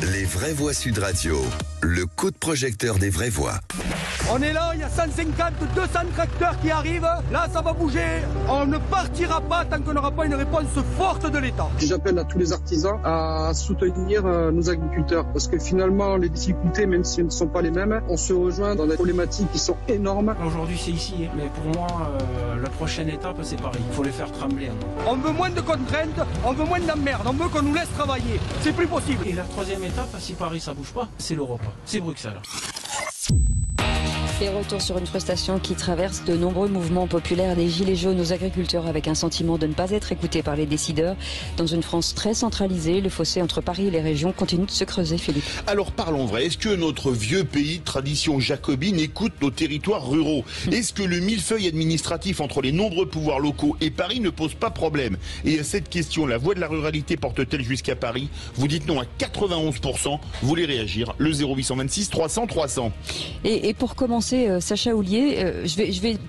Les vraies voix Sud Radio, le coup de projecteur des vraies voix. On est là, il y a 150, 200 tracteurs qui arrivent. Là, ça va bouger. On ne partira pas tant qu'on n'aura pas une réponse forte de l'État. J'appelle à tous les artisans à soutenir nos agriculteurs parce que finalement, les difficultés, même si elles ne sont pas les mêmes, on se rejoint dans des problématiques qui sont énormes. Aujourd'hui, c'est ici, mais pour moi, la prochaine étape, c'est Paris. Il faut les faire trembler. On veut moins de contraintes, on veut moins d'emmerdes, on veut qu'on nous laisse travailler. C'est plus possible. Et la troisième étape, si Paris, ça bouge pas, c'est l'Europe, c'est Bruxelles. Et retour sur une prestation qui traverse de nombreux mouvements populaires, des gilets jaunes aux agriculteurs avec un sentiment de ne pas être écoutés par les décideurs. Dans une France très centralisée, le fossé entre Paris et les régions continue de se creuser, Philippe. Alors parlons vrai, est-ce que notre vieux pays, tradition jacobine, écoute nos territoires ruraux? Est-ce que le millefeuille administratif entre les nombreux pouvoirs locaux et Paris ne pose pas problème? Et à cette question, la voix de la ruralité porte-t-elle jusqu'à Paris? Vous dites non à 91%, vous voulez réagir, le 0826 300 300. Et pour commencer, Sacha Houlier,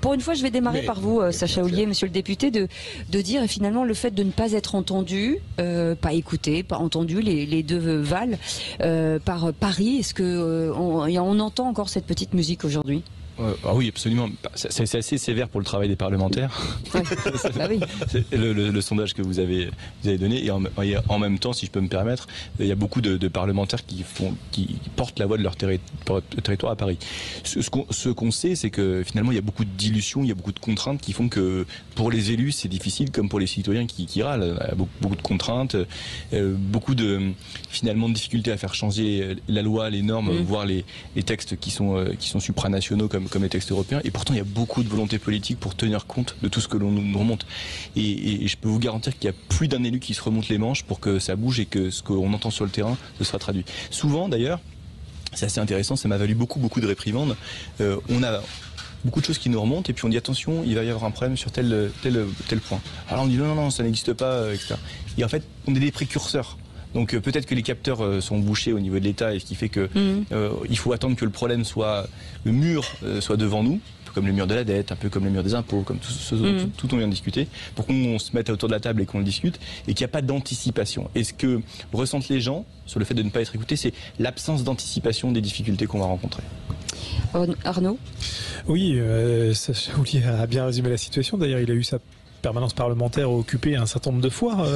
pour une fois, je vais démarrer par vous, Sacha Houlier, monsieur le député, de dire finalement le fait de ne pas être entendu, pas écouté, pas entendu, les deux valent, par Paris. Est-ce que on entend encore cette petite musique aujourd'hui? Ah oui, absolument. C'est assez sévère pour le travail des parlementaires. Ouais. Bah oui. Le sondage que vous avez donné, et en même temps, si je peux me permettre, il y a beaucoup de parlementaires qui portent la voix de leur territoire à Paris. Ce qu'on sait, c'est que finalement, il y a beaucoup de dilutions, il y a beaucoup de contraintes qui font que pour les élus, c'est difficile, comme pour les citoyens qui râlent. Il y a beaucoup de contraintes, beaucoup de difficultés à faire changer la loi, les normes, voire les textes qui sont supranationaux comme les textes européens, et pourtant il y a beaucoup de volonté politique pour tenir compte de tout ce que l'on nous remonte. Et je peux vous garantir qu'il y a plus d'un élu qui se remonte les manches pour que ça bouge et que ce qu'on entend sur le terrain se sera traduit. Souvent d'ailleurs, c'est assez intéressant, ça m'a valu beaucoup de réprimandes. On a beaucoup de choses qui nous remontent et puis on dit attention, il va y avoir un problème sur tel point. Alors on dit non, ça n'existe pas, etc. Et en fait, on est des précurseurs. Donc peut-être que les capteurs sont bouchés au niveau de l'État, et ce qui fait que il faut attendre que le mur soit devant nous, un peu comme le mur de la dette, un peu comme le mur des impôts, comme tout on vient de discuter, pour qu'on se mette autour de la table et qu'on le discute, et qu'il n'y a pas d'anticipation. Et ce que ressentent les gens sur le fait de ne pas être écoutés, c'est l'absence d'anticipation des difficultés qu'on va rencontrer. Arnaud? Oui, Sacha Houlier a bien résumé la situation. D'ailleurs, il a eu sa permanence parlementaire occupée un certain nombre de fois,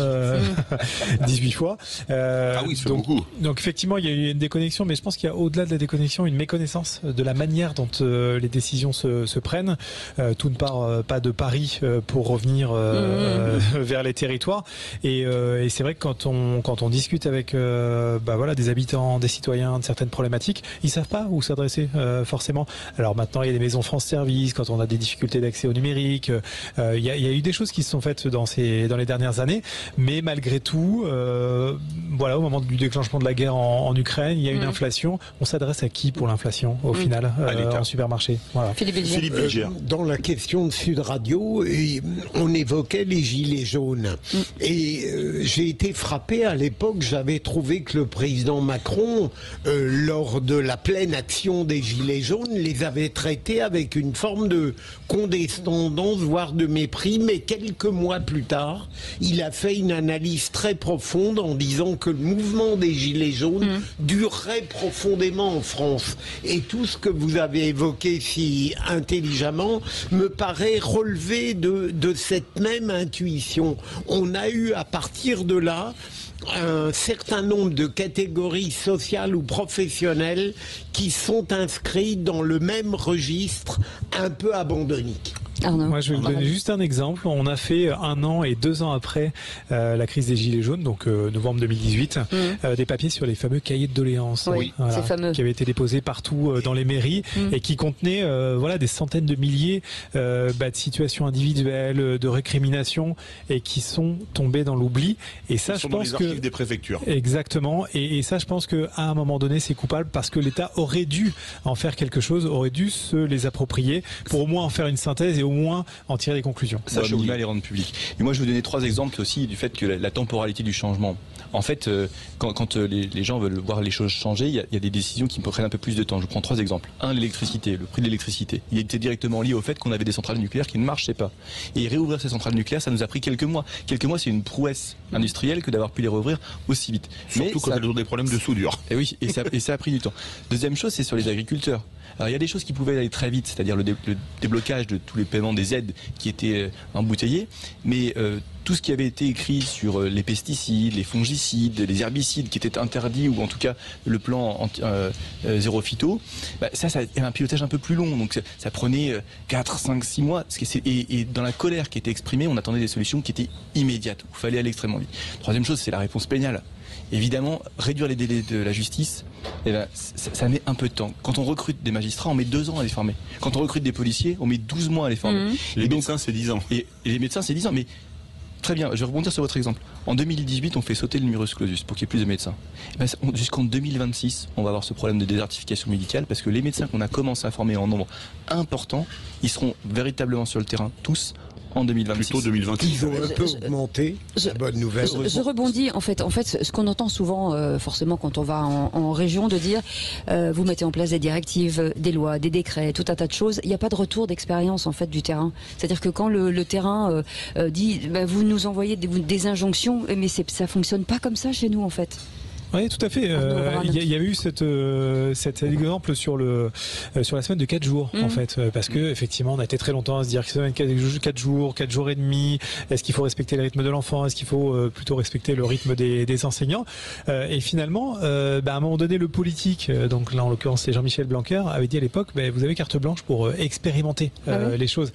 18 fois. Ah oui, c'est beaucoup. Donc effectivement, il y a eu une déconnexion, mais je pense qu'il y a au-delà de la déconnexion une méconnaissance de la manière dont les décisions se prennent. Tout ne part pas de Paris pour revenir vers les territoires. Et c'est vrai que quand on discute avec des habitants, des citoyens de certaines problématiques, ils savent pas où s'adresser forcément. Alors maintenant, il y a des maisons France Service, quand on a des difficultés d'accès au numérique, il y a eu des choses qui se sont faites dans les dernières années, mais malgré tout, au moment du déclenchement de la guerre en Ukraine, il y a une inflation. On s'adresse à qui pour l'inflation au final en supermarché? Voilà. Philippe Bilger. Dans la question de Sud Radio, on évoquait les gilets jaunes. Et j'ai été frappé à l'époque, j'avais trouvé que le président Macron, lors de la pleine action des gilets jaunes, les avait traités avec une forme de condescendance, voire de mépris, mais quelques mois plus tard, il a fait une analyse très profonde en disant que le mouvement des Gilets jaunes durerait profondément en France. Et tout ce que vous avez évoqué si intelligemment me paraît relever de cette même intuition. On a eu à partir de là un certain nombre de catégories sociales ou professionnelles qui sont inscrites dans le même registre un peu abandonnique. Moi, je vais vous donner juste un exemple. On a fait 1 an et 2 ans après la crise des Gilets jaunes, donc novembre 2018, des papiers sur les fameux cahiers de doléances, c'est fameux, qui avaient été déposés partout dans les mairies et qui contenaient des centaines de milliers de situations individuelles, de récriminations, et qui sont tombées dans l'oubli. Et ça, je pense dans les archives des préfectures. Exactement. Et ça, je pense qu'à un moment donné, c'est coupable parce que l'État aurait dû en faire quelque chose, aurait dû se les approprier pour au moins en faire une synthèse et au moins en tirer des conclusions. Ça, minima les rendre publics. Et moi, je vais vous donner 3 exemples aussi du fait que la temporalité du changement. En fait, quand les gens veulent voir les choses changer, il y a des décisions qui prennent un peu plus de temps. Je vous prends 3 exemples. L'électricité, le prix de l'électricité. Il était directement lié au fait qu'on avait des centrales nucléaires qui ne marchaient pas. Et réouvrir ces centrales nucléaires, ça nous a pris quelques mois. Quelques mois, c'est une prouesse industrielle que d'avoir pu les rouvrir aussi vite. Surtout quand elles ont des problèmes de soudure. Et oui, et ça a pris du temps. Deuxième chose, c'est sur les agriculteurs. Alors il y a des choses qui pouvaient aller très vite, c'est-à-dire le déblocage de tous les paiements des aides qui étaient embouteillés, mais tout ce qui avait été écrit sur les pesticides, les fongicides, les herbicides qui étaient interdits, ou en tout cas le plan zéro phyto, ça avait un pilotage un peu plus long, donc ça prenait 4, 5, 6 mois, et dans la colère qui était exprimée, on attendait des solutions qui étaient immédiates, où il fallait aller extrêmement vite. Troisième chose, c'est la réponse pénale. Évidemment, réduire les délais de la justice, ça met un peu de temps. Quand on recrute des magistrats, on met 2 ans à les former. Quand on recrute des policiers, on met 12 mois à les former. Les médecins, c'est 10 ans. Et les médecins, c'est 10 ans. Mais très bien, je vais rebondir sur votre exemple. En 2018, on fait sauter le numerus clausus pour qu'il y ait plus de médecins. Jusqu'en 2026, on va avoir ce problème de désertification médicale parce que les médecins qu'on a commencé à former en nombre important, ils seront véritablement sur le terrain, tous, en 2026. Plutôt 2026. Ils ont un peu augmenté, la bonne nouvelle. Je rebondis, en fait, ce qu'on entend souvent, forcément, quand on va en région, de dire, vous mettez en place des directives, des lois, des décrets, tout un tas de choses. Il n'y a pas de retour d'expérience, en fait, du terrain. C'est-à-dire que quand le terrain dit, vous nous envoyez des injonctions, mais ça fonctionne pas comme ça chez nous, en fait. Oui, tout à fait. Il y a eu cet exemple sur la semaine de 4 jours, en fait, parce que effectivement, on a été très longtemps à se dire que semaine 4 jours et demi. Est-ce qu'il faut respecter le rythme de l'enfant? Est-ce qu'il faut plutôt respecter le rythme des enseignants? Et finalement, à un moment donné, le politique, donc là en l'occurrence c'est Jean-Michel Blanquer, avait dit à l'époque, vous avez carte blanche pour expérimenter les choses.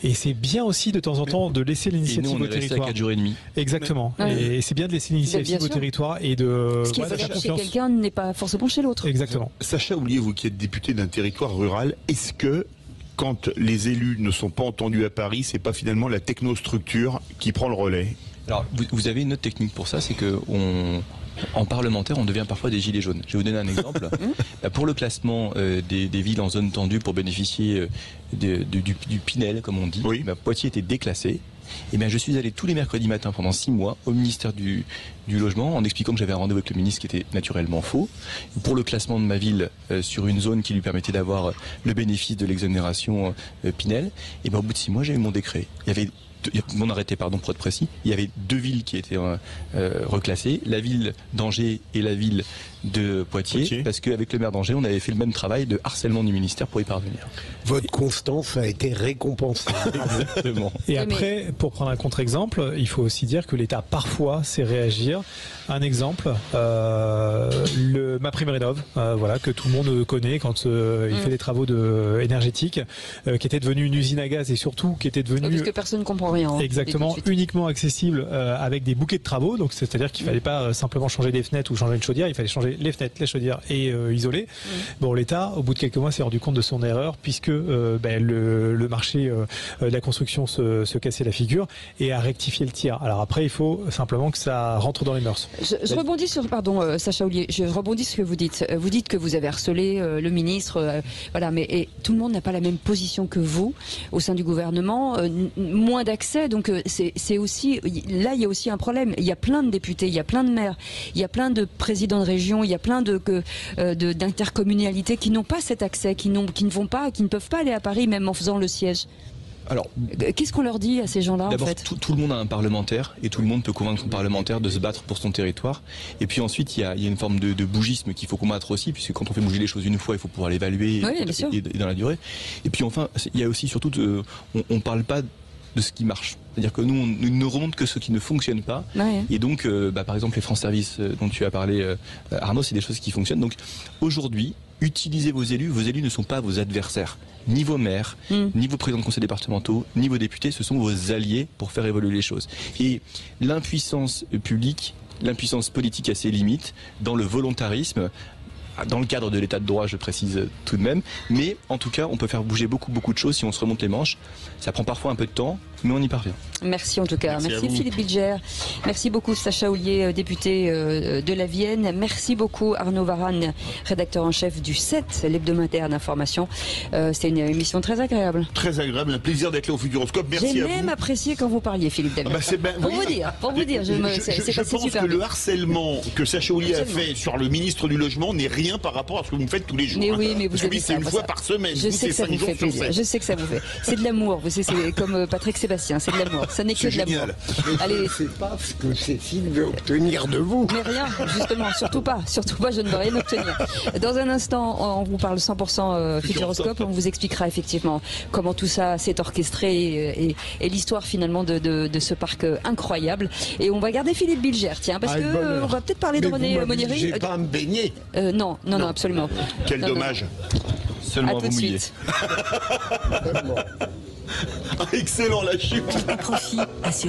Et c'est bien aussi de temps en temps de laisser l'initiative au territoire. 4 jours et demi. Exactement. Et c'est bien de laisser l'initiative au territoire et de. Ce qui veut dire que chez quelqu'un n'est pas forcément chez l'autre. Exactement. Sacha, oubliez-vous qui êtes député d'un territoire rural, est-ce que quand les élus ne sont pas entendus à Paris, c'est pas finalement la technostructure qui prend le relais? Alors, vous avez une autre technique pour ça, c'est que en parlementaire, on devient parfois des gilets jaunes. Je vais vous donner un exemple. Pour le classement des villes en zone tendue pour bénéficier du Pinel, comme on dit, Poitiers était déclassé. Et bien, je suis allé tous les mercredis matins pendant 6 mois au ministère du Logement en expliquant que j'avais un rendez-vous avec le ministre qui était naturellement faux pour le classement de ma ville sur une zone qui lui permettait d'avoir le bénéfice de l'exonération Pinel. Et bien, au bout de 6 mois, j'ai eu mon décret. Il y avait mon arrêté, pardon, pour être précis. Il y avait 2 villes qui étaient reclassées, la ville d'Angers et la ville de Poitiers, parce qu'avec le maire d'Angers, on avait fait le même travail de harcèlement du ministère pour y parvenir. Votre constance a été récompensée. Exactement. Et après, pour prendre un contre-exemple, il faut aussi dire que l'État parfois sait réagir. Un exemple, MaPrimeRénov', que tout le monde connaît quand il fait des travaux énergétiques, qui était devenu une usine à gaz et surtout qui était devenu... Parce que personne ne comprend rien. Exactement, uniquement accessible avec des bouquets de travaux. Donc c'est-à-dire qu'il fallait pas simplement changer des fenêtres ou changer une chaudière, il fallait changer les fenêtres, les chaudières et isoler. Bon, l'État, au bout de quelques mois, s'est rendu compte de son erreur puisque le marché de la construction se cassait la figure et a rectifié le tir. Alors après, il faut simplement que ça rentre dans les mœurs. Je rebondis sur, Sacha Houlié, je rebondis sur ce que vous dites. Vous dites que vous avez harcelé le ministre, mais tout le monde n'a pas la même position que vous au sein du gouvernement, moins d'accès, donc c'est aussi, là il y a aussi un problème. Il y a plein de députés, il y a plein de maires, il y a plein de présidents de région, il y a plein d'intercommunalités qui n'ont pas cet accès, qui ne peuvent pas aller à Paris même en faisant le siège. Alors, qu'est-ce qu'on leur dit à ces gens-là, en fait? Tout le monde a un parlementaire et tout le monde peut convaincre son parlementaire de se battre pour son territoire. Et puis ensuite, il y a une forme de bougisme qu'il faut combattre aussi, puisque quand on fait bouger les choses une fois, il faut pouvoir l'évaluer et dans la durée. Et puis enfin, il y a aussi surtout, on parle pas de ce qui marche. C'est-à-dire que nous, on ne remonte que ce qui ne fonctionne par. Et donc, par exemple, les France Services dont tu as parlé, Arnaud, c'est des choses qui fonctionnent. Donc, aujourd'hui, utilisez vos élus. Vos élus ne sont pas vos adversaires. Ni vos maires, ni vos présidents de conseils départementaux, ni vos députés, ce sont vos alliés pour faire évoluer les choses. Et l'impuissance publique, l'impuissance politique a ses limites dans le volontarisme. dans le cadre de l'état de droit, je précise tout de même. Mais en tout cas, on peut faire bouger beaucoup de choses si on se remonte les manches. Ça prend parfois un peu de temps, mais on y parvient. Merci en tout cas. Merci Philippe Bilger. Merci beaucoup Sacha Houlié, député de la Vienne. Merci beaucoup Arnaud Varane, rédacteur en chef du 7, l'hebdomadaire d'information. C'était une émission très agréable. Très agréable, un plaisir d'être là au Futuroscope. Merci à vous. J'ai même apprécié quand vous parliez, Philippe David. Pour vous dire, je pense que le harcèlement que Sacha Houlié a fait sur le ministre du Logement n'est rien par rapport à ce que vous me faites tous les jours. Mais oui, mais vous avez c'est une fois par semaine. Je sais que ça vous fait plaisir. Je sais que ça vous fait. C'est de l'amour. Vous savez, c'est comme Patrick Sébastien, c'est de l'amour. Ça n'est que de l'amour. Allez. Je ne sais pas ce que Cécile veut obtenir de vous. Mais rien, justement, surtout pas, je ne veux rien obtenir. Dans un instant, on vous parle 100% Futuroscope, on vous expliquera effectivement comment tout ça s'est orchestré et l'histoire finalement de ce parc incroyable. Et on va garder Philippe Bilger, tiens, parce que on va peut-être parler de René Monnieri. J'ai pas à me baigner. Non, absolument. Quel dommage. Seulement vous mouillez. Excellent la chute. Un profit assuré.